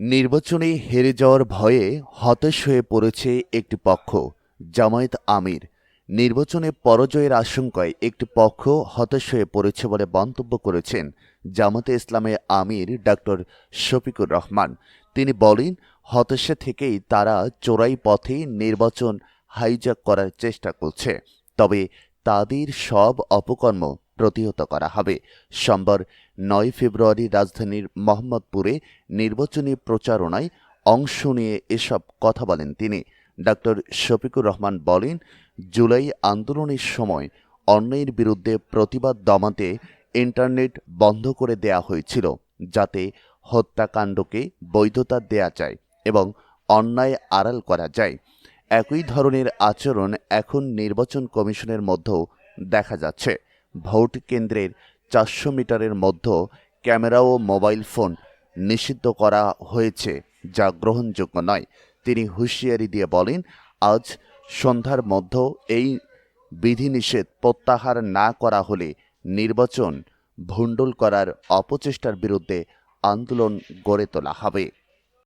নির্বাচনে হেরে যাওয়ার ভয়ে হতাশ হয়ে পড়েছে একটি পক্ষ। জামায়াত আমির নির্বাচনে পরাজয়ের আশঙ্কায় একটি পক্ষ হতাশ হয়ে পড়েছে বলে মন্তব্য করেছেন জামাতে ইসলামের আমির ডাক্তার শফিকুর রহমান। তিনি বলেন, হতাশা থেকেই তারা চোরাই পথে নির্বাচন হাইজ্যাক করার চেষ্টা করছে, তবে তাদের সব অপকর্ম প্রতিহত করা হবে। সোমবার ৯ ফেব্রুয়ারি রাজধানীর মোহাম্মদপুরে নির্বাচনী প্রচারণায় অংশ নিয়ে এসব কথা বলেন তিনি। ডাক্তার শফিকুর রহমান বলেন, জুলাই আন্দোলনের সময় অন্যায়ের বিরুদ্ধে প্রতিবাদ দমাতে ইন্টারনেট বন্ধ করে দেয়া হয়েছিল, যাতে হত্যাকাণ্ডকে বৈধতা দেয়া যায় এবং অন্যায় আড়াল করা যায়। একই ধরনের আচরণ এখন নির্বাচন কমিশনের মধ্যেও দেখা যাচ্ছে। ভোট কেন্দ্রের ৪০০ মিটারের মধ্যে ক্যামেরা ও মোবাইল ফোন নিষিদ্ধ করা হয়েছে, যা গ্রহণযোগ্য নয়। তিনি হুঁশিয়ারি দিয়ে বলেন, আজ সন্ধ্যার মধ্যে এই বিধিনিষেধ প্রত্যাহার না করা হলে নির্বাচন ভণ্ডুল করার অপচেষ্টার বিরুদ্ধে আন্দোলন গড়ে তোলা হবে।